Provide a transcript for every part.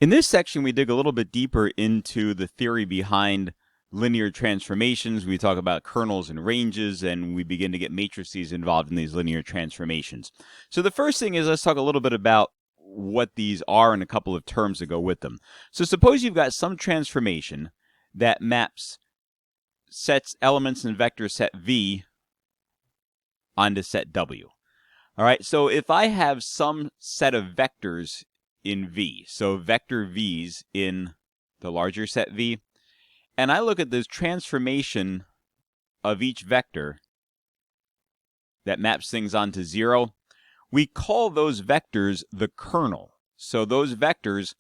In this section, we dig a little bit deeper into the theory behind linear transformations. We talk about kernels and ranges, and we begin to get matrices involved in these linear transformations. So the first thing is let's talk a little bit about what these are and a couple of terms that go with them. So suppose you've got some transformation that maps sets elements in vector set V onto set W. All right, so if I have some set of vectors in V, so vector V's in the larger set V, and I look at this transformation of each vector that maps things onto 0, we call those vectors the kernel. So those vectors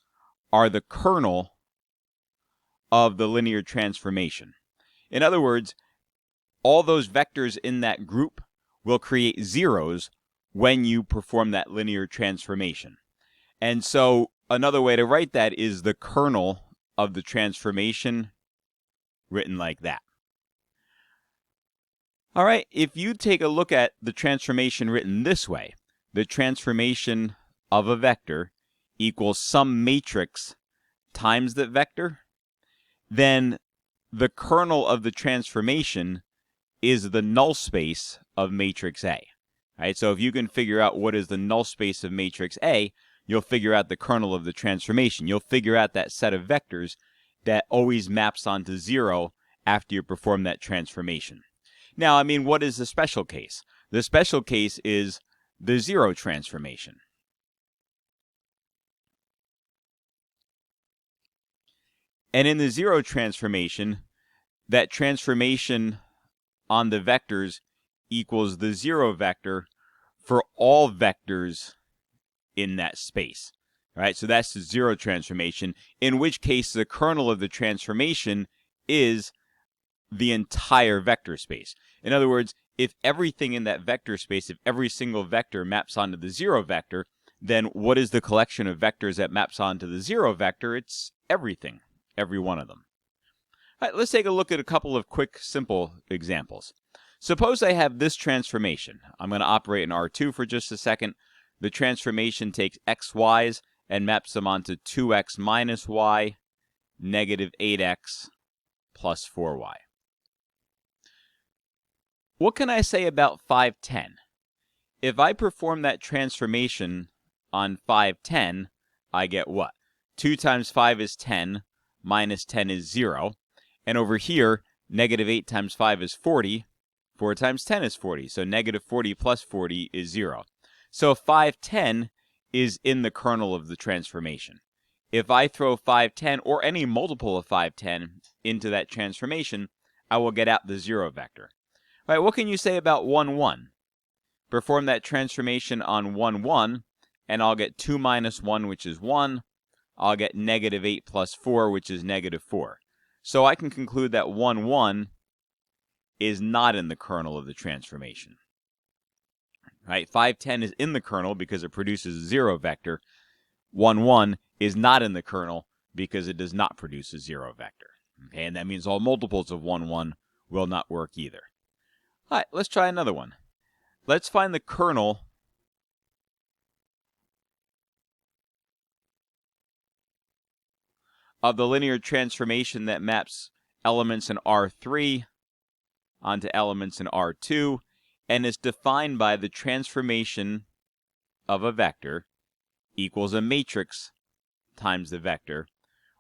are the kernel of the linear transformation. In other words, all those vectors in that group will create zeros when you perform that linear transformation. And so another way to write that is the kernel of the transformation written like that. All right, if you take a look at the transformation written this way, the transformation of a vector equals some matrix times that vector, then the kernel of the transformation is the null space of matrix A. All right, so if you can figure out what is the null space of matrix A, you'll figure out the kernel of the transformation. You'll figure out that set of vectors that always maps onto 0 after you perform that transformation. Now, I mean, what is the special case? The special case is the 0 transformation. And in the 0 transformation, that transformation on the vectors equals the 0 vector for all vectors in that space. All right, so that's the 0 transformation, in which case the kernel of the transformation is the entire vector space. In other words, if everything in that vector space, if every single vector maps onto the 0 vector, then what is the collection of vectors that maps onto the 0 vector? It's everything, every one of them. All right, let's take a look at a couple of quick, simple examples. Suppose I have this transformation. I'm going to operate in R2 for just a second. The transformation takes xy's and maps them onto 2x minus y, negative 8x, plus 4y. What can I say about 510? If I perform that transformation on 510, I get what? 2 times 5 is 10, minus 10 is 0. And over here, negative 8 times 5 is 40. 4 times 10 is 40. So negative 40 plus 40 is 0. So 510 is in the kernel of the transformation. If I throw 510 or any multiple of 510 into that transformation, I will get out the 0 vector. All right, what can you say about 1, 1? Perform that transformation on 1, 1, and I'll get 2 minus 1, which is 1. I'll get negative 8 plus 4, which is negative 4. So I can conclude that 1, 1 is not in the kernel of the transformation. Right? 510 is in the kernel because it produces a 0 vector. 1, 1 is not in the kernel because it does not produce a 0 vector. Okay, and that means all multiples of 1, 1 will not work either. All right, let's try another one. Let's find the kernel of the linear transformation that maps elements in R3 onto elements in R2 and is defined by the transformation of a vector equals a matrix times the vector,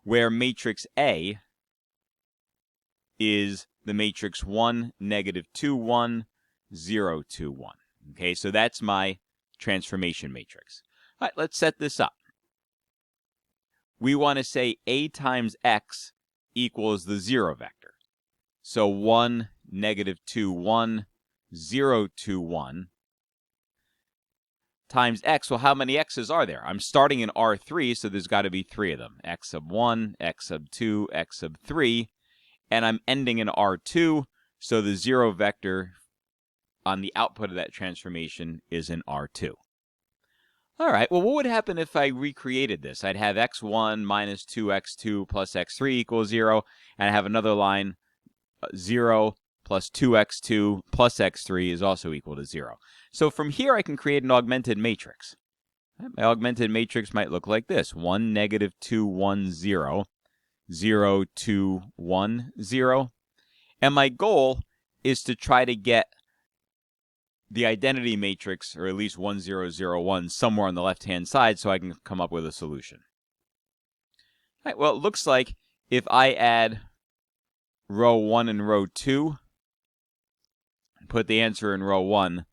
where matrix A is the matrix 1, negative 2, 1, 0, 2, 1. Okay, so that's my transformation matrix. All right, let's set this up. We want to say A times X equals the 0 vector. So 1, negative 2, 1, 0, 2, 1 times X. Well, how many X's are there? I'm starting in R3, so there's got to be 3 of them. X sub 1, X sub 2, X sub 3. And I'm ending in R2, so the 0 vector on the output of that transformation is in R2. All right, well, what would happen if I recreated this? I'd have x1 minus 2x2 plus x3 equals 0, and I have another line, 0 plus 2x2 plus x3 is also equal to 0. So from here, I can create an augmented matrix. My augmented matrix might look like this: 1, negative 2, 1, 0, 0, 2, 1, 0. And my goal is to try to get the identity matrix, or at least 1, 0, 0, 1, somewhere on the left-hand side so I can come up with a solution. All right, well, it looks like if I add row 1 and row 2, put the answer in row 1,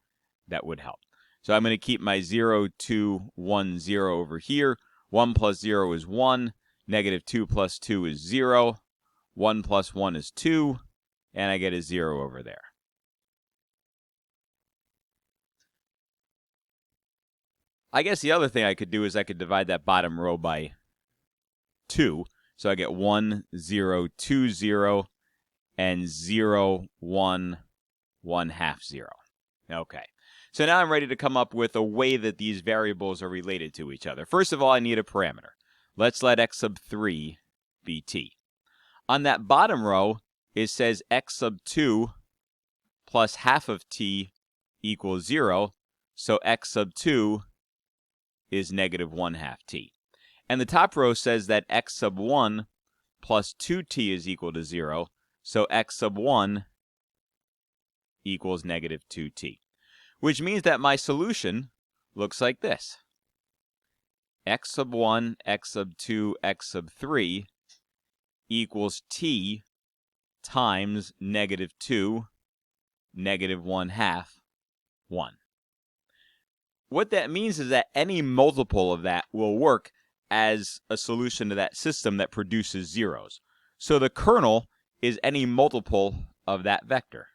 that would help. So I'm going to keep my 0, 2, 1, 0 over here. 1 plus 0 is 1. Negative 2 plus 2 is 0. 1 plus 1 is 2. And I get a 0 over there. I guess the other thing I could do is I could divide that bottom row by 2. So I get 1, 0, 2, 0, and 0, 1, 1 half 0. Okay. So now I'm ready to come up with a way that these variables are related to each other. First of all, I need a parameter. Let's let x sub 3 be t. On that bottom row, it says x sub 2 plus half of t equals 0. So x sub 2 is negative 1 half t. And the top row says that x sub 1 plus 2t is equal to 0. So x sub 1 equals negative 2t. Which means that my solution looks like this. X sub 1, x sub 2, x sub 3 equals t times negative 2, negative 1 half, 1. What that means is that any multiple of that will work as a solution to that system that produces zeros. So the kernel is any multiple of that vector.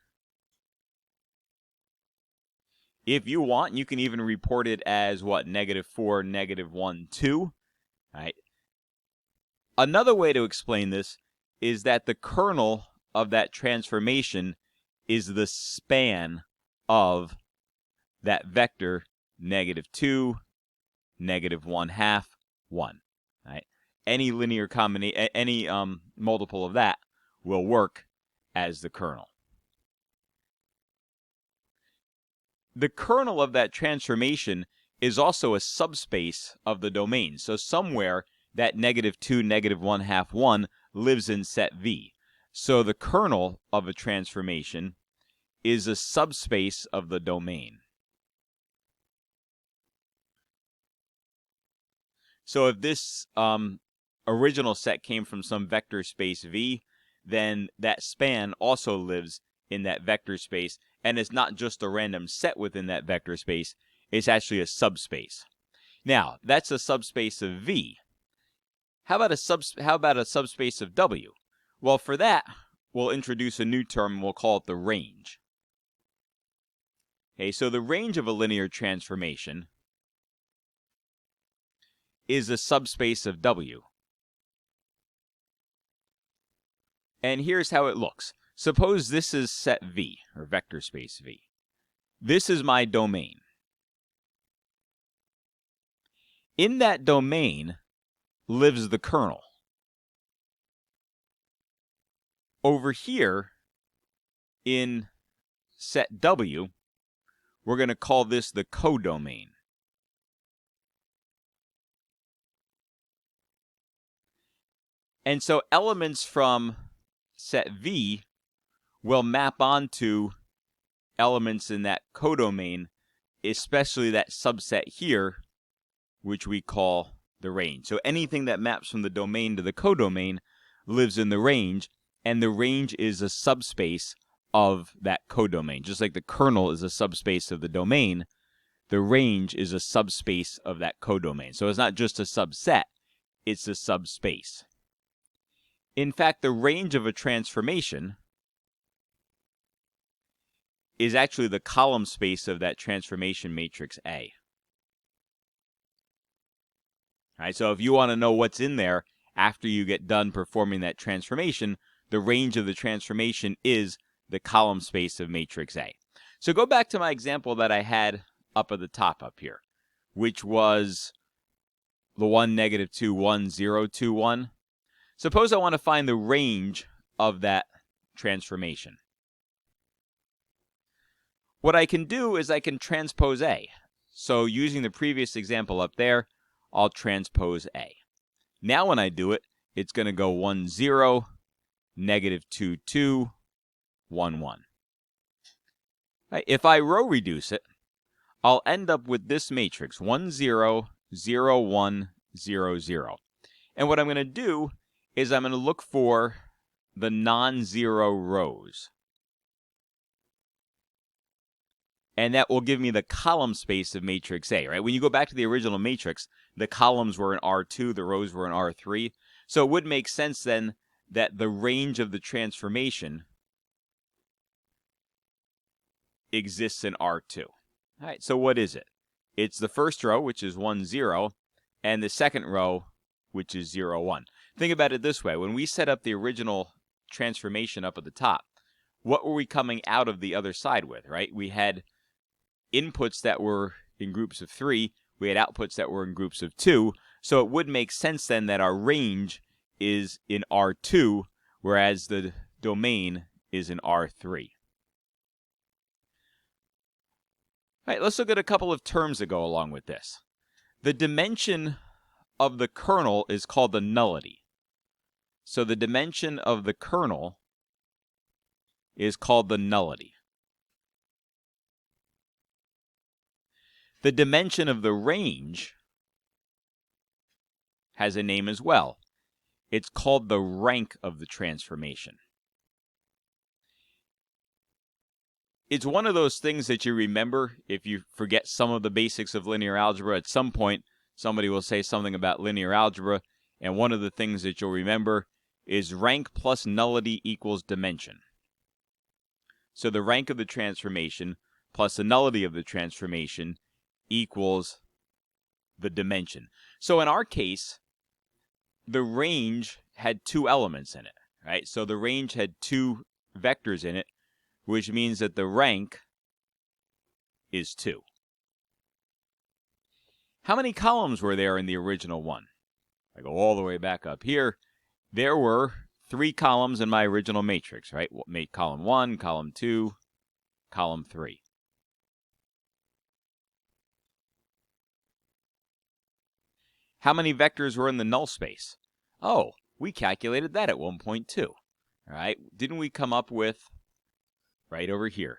If you want, you can even report it as what? Negative 4, negative 1, 2. Right? Another way to explain this is that the kernel of that transformation is the span of that vector negative 2, negative 1 half, 1. Right? Any linear combination, any multiple of that will work as the kernel. The kernel of that transformation is also a subspace of the domain. So somewhere that negative 2, negative 1 half, 1 lives in set V. So the kernel of a transformation is a subspace of the domain. So if this original set came from some vector space V, then that span also lives in that vector space, and it's not just a random set within that vector space, it's actually a subspace. Now, that's a subspace of V. How about a subspace of W? Well, for that, we'll introduce a new term and we'll call it the range. Okay, so the range of a linear transformation is a subspace of W. And here's how it looks. Suppose this is set V, or vector space V. This is my domain. In that domain lives the kernel. Over here in set W, we're going to call this the codomain. And so elements from set V will map onto elements in that codomain, especially that subset here, which we call the range. So anything that maps from the domain to the codomain lives in the range, and the range is a subspace of that codomain. Just like the kernel is a subspace of the domain, the range is a subspace of that codomain. So it's not just a subset, it's a subspace. In fact, the range of a transformation is actually the column space of that transformation matrix A. All right, so if you want to know what's in there after you get done performing that transformation, the range of the transformation is the column space of matrix A. So go back to my example that I had up at the top up here, which was the 1, negative 2, 1, 0, 2, 1. Suppose I want to find the range of that transformation. What I can do is I can transpose A. So using the previous example up there, I'll transpose A. Now when I do it, it's going to go 1, 0, negative 2, 2, 1, 1. Right, if I row reduce it, I'll end up with this matrix, 1, 0, 0, 1, 0, 0. And what I'm going to do is I'm going to look for the non-zero rows. And that will give me the column space of matrix A, right? When you go back to the original matrix, the columns were in R2, the rows were in R3. So it would make sense then that the range of the transformation exists in R2. All right, so what is it? It's the first row, which is 1, 0, and the second row, which is 0, 1. Think about it this way. When we set up the original transformation up at the top, what were we coming out of the other side with, right? We had inputs that were in groups of 3. We had outputs that were in groups of 2. So it would make sense then that our range is in R2, whereas the domain is in R3. All right, let's look at a couple of terms that go along with this. The dimension of the kernel is called the nullity. So the dimension of the kernel is called the nullity. The dimension of the range has a name as well. It's called the rank of the transformation. It's one of those things that you remember if you forget some of the basics of linear algebra. At some point, somebody will say something about linear algebra, and one of the things that you'll remember is rank plus nullity equals dimension. So the rank of the transformation plus the nullity of the transformation equals the dimension. So in our case, the range had 2 elements in it, right? So the range had 2 vectors in it, which means that the rank is 2. How many columns were there in the original one? I go all the way back up here. There were 3 columns in my original matrix, right? Column 1, column 2, column 3. How many vectors were in the null space? Oh, we calculated that at 1.2. All right, didn't we come up with right over here?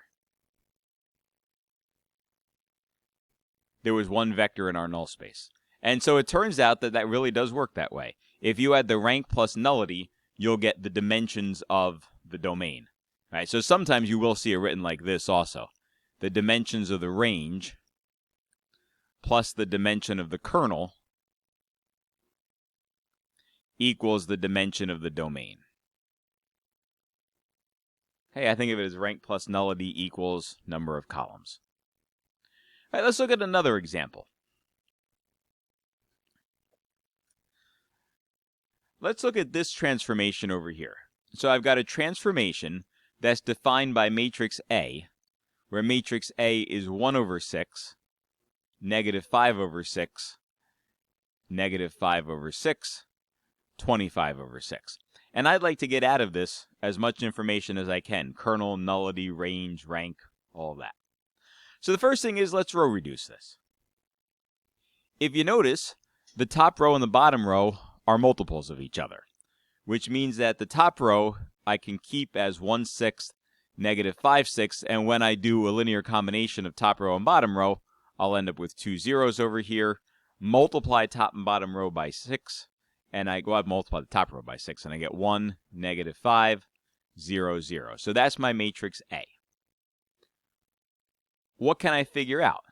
There was 1 vector in our null space. And so it turns out that that really does work that way. If you add the rank plus nullity, you'll get the dimensions of the domain. All right, so sometimes you will see it written like this also. The dimensions of the range plus the dimension of the kernel equals the dimension of the domain. Hey, I think of it as rank plus nullity equals number of columns. All right, let's look at another example. Let's look at this transformation over here. So I've got a transformation that's defined by matrix A, where matrix A is 1 over 6, negative 5 over 6, negative 5 over 6, 25 over 6. And I'd like to get out of this as much information as I can. Kernel, nullity, range, rank, all that. So the first thing is, let's row reduce this. If you notice, the top row and the bottom row are multiples of each other, which means that the top row I can keep as 1/6, negative 5/6, and when I do a linear combination of top row and bottom row, I'll end up with 2 zeros over here, multiply top and bottom row by 6, and I go out and multiply the top row by 6, and I get 1, negative 5, 0, 0. So that's my matrix A. What can I figure out?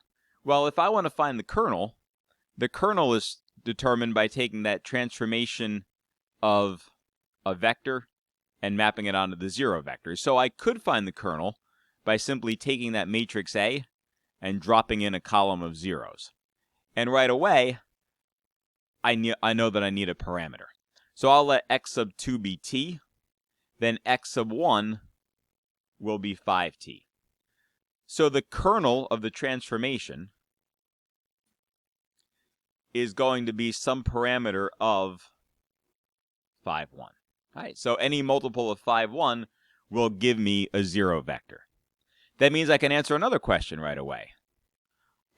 Well, if I want to find the kernel is determined by taking that transformation of a vector and mapping it onto the 0 vector. So I could find the kernel by simply taking that matrix A and dropping in a column of zeros. And right away, I know that I need a parameter. So I'll let x sub 2 be t, then x sub 1 will be 5t. So the kernel of the transformation is going to be some parameter of 5, 1. All right, so any multiple of 5, 1 will give me a 0 vector. That means I can answer another question right away.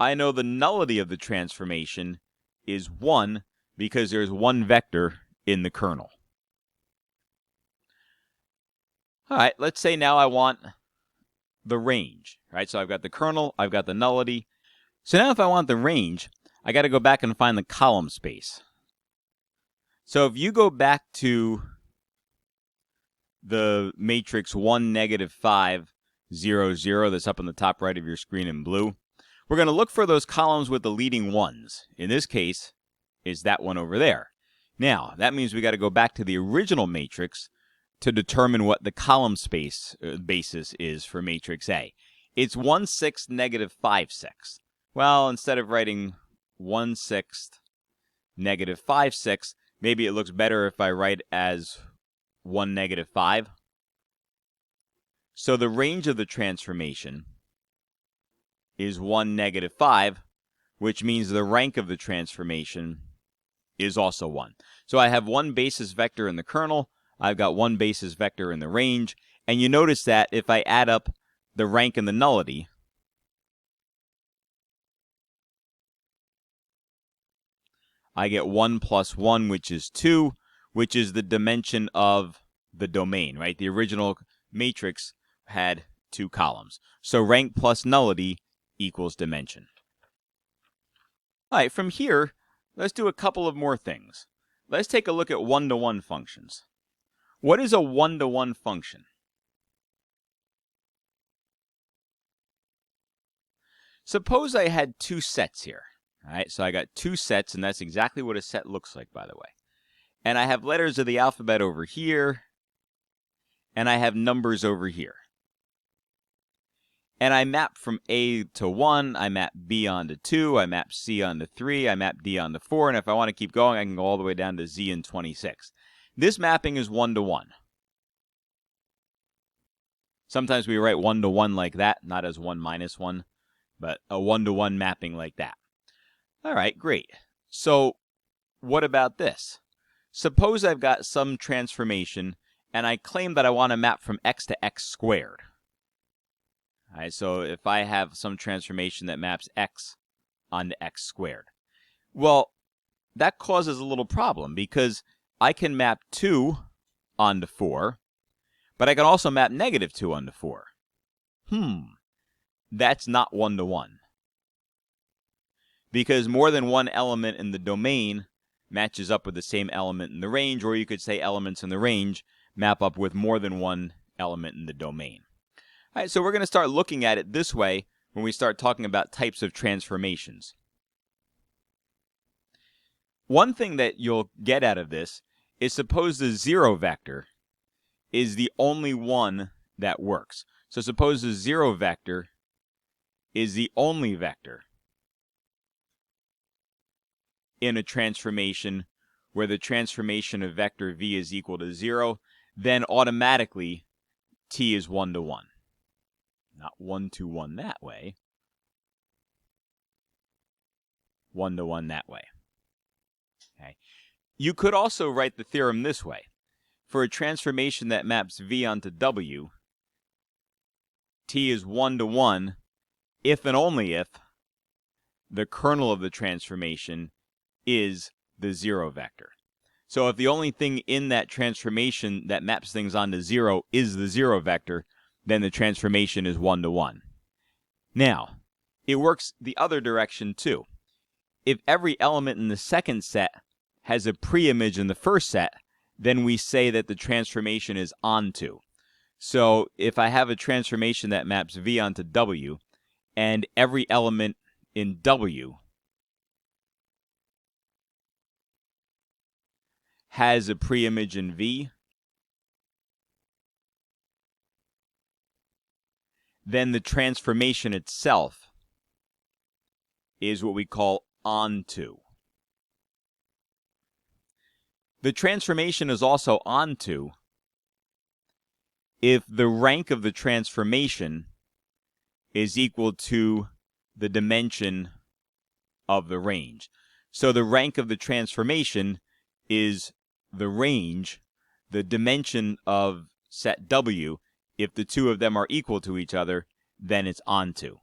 I know the nullity of the transformation is 1 because there's one vector in the kernel. All right, let's say now I want the range, right? So I've got the kernel, I've got the nullity. So now if I want the range, I got to go back and find the column space. So if you go back to the matrix 1, -5, 0, 0, that's up on the top right of your screen in blue, we're going to look for those columns with the leading ones. In this case, is that one over there. Now, that means we got to go back to the original matrix to determine what the column space basis is for matrix A. It's 1/6 -5/6. Well, instead of writing 1/6 -5/6, maybe it looks better if I write as 1 -5. So the range of the transformation is 1 -5, which means the rank of the transformation is also 1. So I have one basis vector in the kernel, I've got one basis vector in the range, and you notice that if I add up the rank and the nullity, I get 1 + 1, which is 2, which is the dimension of the domain, right? The original matrix had 2 columns. So rank plus nullity equals dimension. All right, from here, let's do a couple of more things. Let's take a look at one-to-one functions. What is a one-to-one function? Suppose I had 2 sets here. All right, so I got 2 sets, and that's exactly what a set looks like, by the way. And I have letters of the alphabet over here, and I have numbers over here. And I map from A to 1, I map B onto 2, I map C onto 3, I map D onto 4, and if I want to keep going, I can go all the way down to Z in 26. This mapping is one-to-one. Sometimes we write one-to-one like that, not as 1 - 1, but a one-to-one mapping like that. All right, great. So what about this? Suppose I've got some transformation, and I claim that I want to map from x to x squared. All right, so if I have some transformation that maps x onto x squared. Well, that causes a little problem because I can map 2 onto 4, but I can also map -2 onto 4. That's not one-to-one. Because more than one element in the domain matches up with the same element in the range, or you could say elements in the range map up with more than one element in the domain. All right, so we're going to start looking at it this way when we start talking about types of transformations. One thing that you'll get out of this is suppose the 0 vector is the only one that works. So suppose the 0 vector is the only vector in a transformation where the transformation of vector v is equal to 0, then automatically t is 1-to-1. Not 1-to-1 that way. 1-to-1 that way. Okay. You could also write the theorem this way. For a transformation that maps v onto w, t is 1-to-1 if and only if the kernel of the transformation is the 0 vector. So if the only thing in that transformation that maps things onto 0 is the 0 vector, then the transformation is 1-to-1. Now, it works the other direction too. If every element in the second set has a preimage in the first set, then we say that the transformation is onto. So if I have a transformation that maps v onto w, and every element in w has a preimage in v, then the transformation itself is what we call onto. The transformation is also onto if the rank of the transformation is equal to the dimension of the range. So the rank of the transformation is the range, the dimension of set W. If the two of them are equal to each other, then it's onto.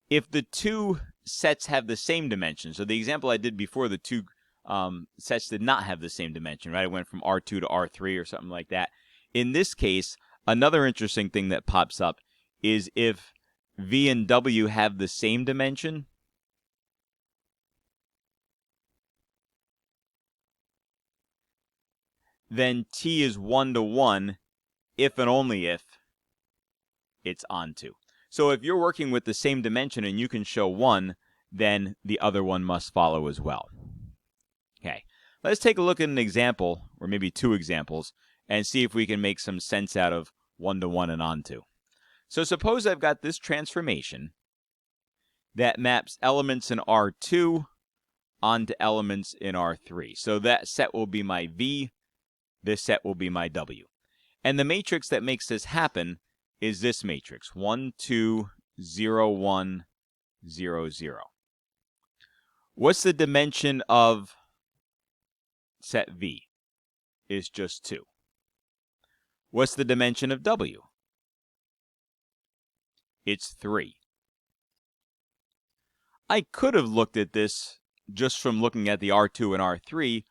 if the two sets have the same dimension, so the example I did before, the two sets did not have the same dimension, right? It went from R2 to R3 or something like that. In this case, another interesting thing that pops up is if V and W have the same dimension, then T is 1 to 1 if and only if it's onto. So if you're working with the same dimension and you can show 1, then the other one must follow as well. Okay, let's take a look at an example, or maybe two examples, and see if we can make some sense out of 1 to 1 and onto. So suppose I've got this transformation that maps elements in R2 onto elements in R3. So that set will be my V, this set will be my W. And the matrix that makes this happen is this matrix, 1, 2, 0, 1, 0, 0. What's the dimension of set V? Is just 2. What's the dimension of W? It's 3. I could have looked at this just from looking at the R2 and R3,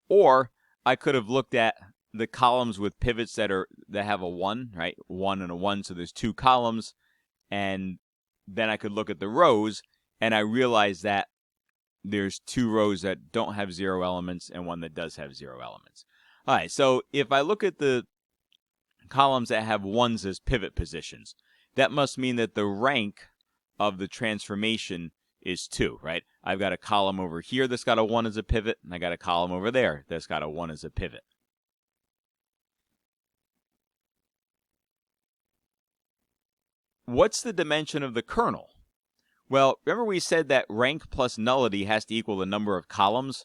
or I could have looked at the columns with pivots that have a 1, right? 1 and a 1, so there's 2 columns, and then I could look at the rows, and I realize that there's 2 rows that don't have 0 elements and one that does have 0 elements. All right, so if I look at the columns that have 1s as pivot positions, that must mean that the rank of the transformation is 2, right? I've got a column over here that's got a 1 as a pivot, and I got a column over there that's got a 1 as a pivot. What's the dimension of the kernel? Well, remember we said that rank plus nullity has to equal the number of columns?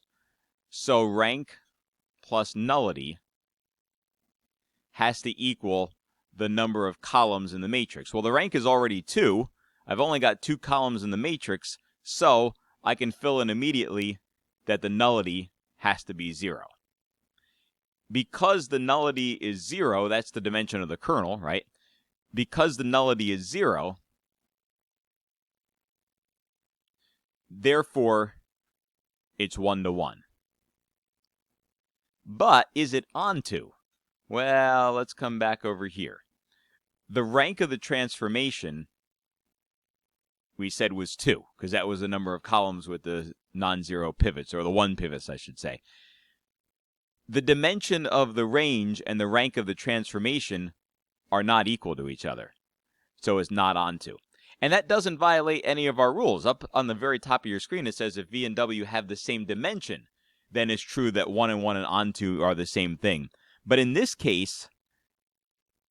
So rank plus nullity has to equal the number of columns in the matrix. Well, the rank is already 2. I've only got 2 columns in the matrix, so I can fill in immediately that the nullity has to be 0. Because the nullity is 0, that's the dimension of the kernel, right? Because the nullity is 0, therefore, it's 1 to 1. But is it onto? Well, let's come back over here. The rank of the transformation, we said, was 2, because that was the number of columns with the non-zero pivots, or the 1 pivots, I should say. The dimension of the range and the rank of the transformation are not equal to each other, so it's not onto. And that doesn't violate any of our rules. Up on the very top of your screen, it says if V and W have the same dimension, then it's true that 1 and 1 and onto are the same thing. But in this case,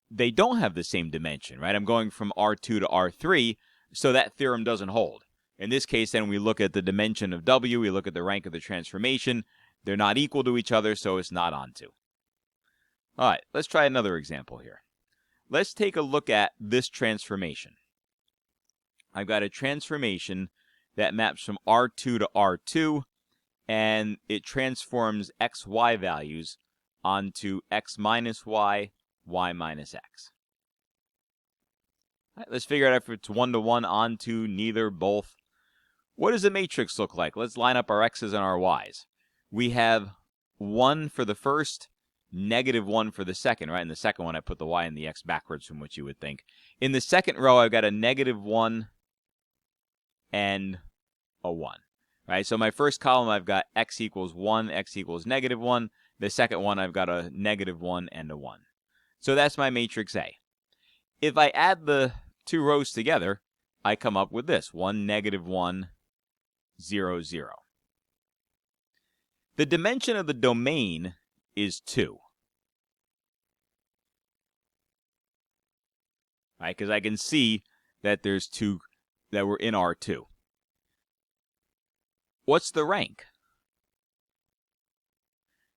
they don't have the same dimension, right? I'm going from R2 to R3, so that theorem doesn't hold. In this case, then we look at the dimension of W, we look at the rank of the transformation. They're not equal to each other, so it's not onto. All right, let's try another example here. Let's take a look at this transformation. I've got a transformation that maps from R2 to R2, and it transforms x, y values onto x minus y, y minus x. All right, let's figure out if it's 1 to 1, onto, neither, both. What does the matrix look like? Let's line up our x's and our y's. We have 1 for the first, -1 for the second, right? In the second one, I put the y and the x backwards from what you would think. In the second row, I've got a -1 and a 1, right? So my first column, I've got x equals 1, x equals -1. The second one, I've got a -1 and a 1. So that's my matrix A. If I add the 2 rows together, I come up with this, 1, -1, 0, 0. The dimension of the domain is 2. Right? Because I can see that there's 2 that were in R2. What's the rank?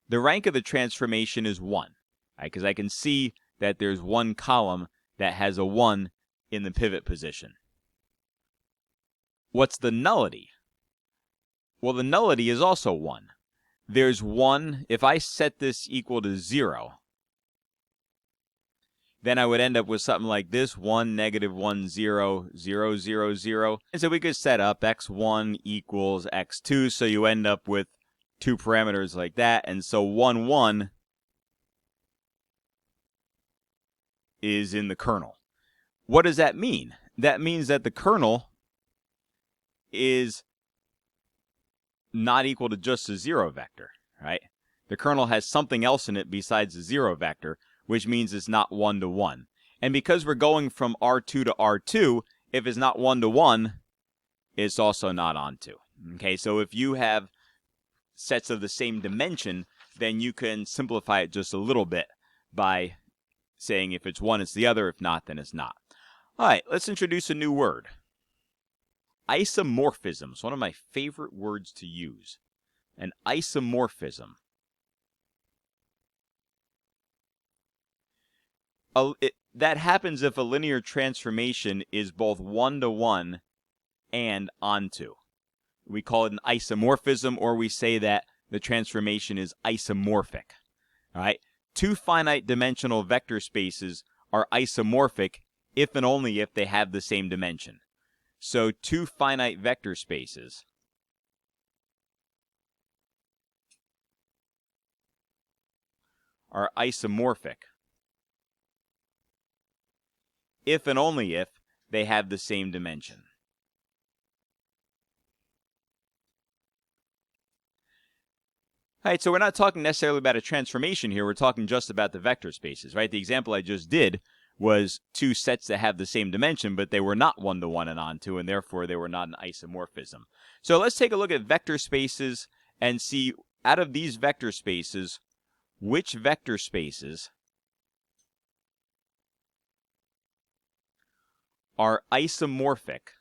The rank of the transformation is 1. Right? Because I can see that there's 1 column that has a 1 in the pivot position. What's the nullity? Well, the nullity is also 1. There's 1, if I set this equal to 0, then I would end up with something like this, 1, -1, 0, 0, 0, 0. And so we could set up x1 equals x2, so you end up with two parameters like that. And so 1, 1 is in the kernel. What does that mean? That means that the kernel is not equal to just a 0 vector, right? The kernel has something else in it besides the 0 vector, which means it's not 1 to 1. And because we're going from R2 to R2, if it's not 1 to 1, it's also not onto. Okay, so if you have sets of the same dimension, then you can simplify it just a little bit by saying if it's one, it's the other. If not, then it's not. All right, let's introduce a new word. Isomorphisms, one of my favorite words to use. An isomorphism. That happens if a linear transformation is both 1 to 1 and onto. We call it an isomorphism, or we say that the transformation is isomorphic. All right? Two finite dimensional vector spaces are isomorphic if and only if they have the same dimension. So two finite vector spaces are isomorphic if and only if they have the same dimension. All right, so we're not talking necessarily about a transformation here. We're talking just about the vector spaces, right? The example I just did was two sets that have the same dimension, but they were not 1 to 1 and onto, and therefore they were not an isomorphism. So let's take a look at vector spaces and see, out of these vector spaces, which vector spaces are isomorphic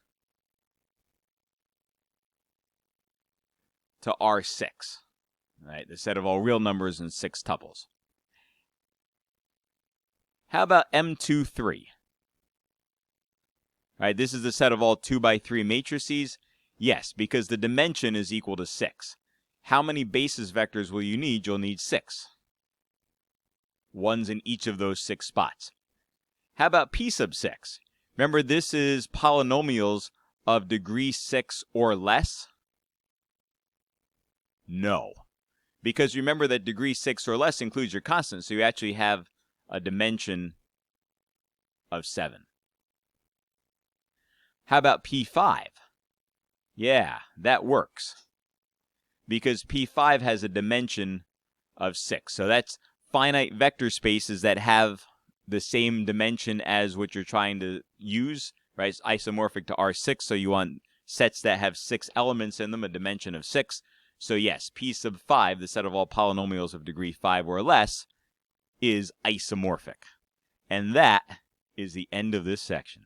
to R6, right? The set of all real numbers and 6 tuples. How about M23? Right, this is the set of all 2 by 3 matrices. Yes, because the dimension is equal to 6. How many basis vectors will you need? You'll need 6. Ones in each of those 6 spots. How about P sub 6? Remember, this is polynomials of degree 6 or less? No. Because remember that degree 6 or less includes your constant, so you actually have a dimension of 7. How about P5? Yeah, that works. Because P5 has a dimension of 6. So that's finite vector spaces that have the same dimension as what you're trying to use, right? It's isomorphic to R6, so you want sets that have 6 elements in them, a dimension of 6. So yes, P sub 5, the set of all polynomials of degree 5 or less, is isomorphic. And that is the end of this section.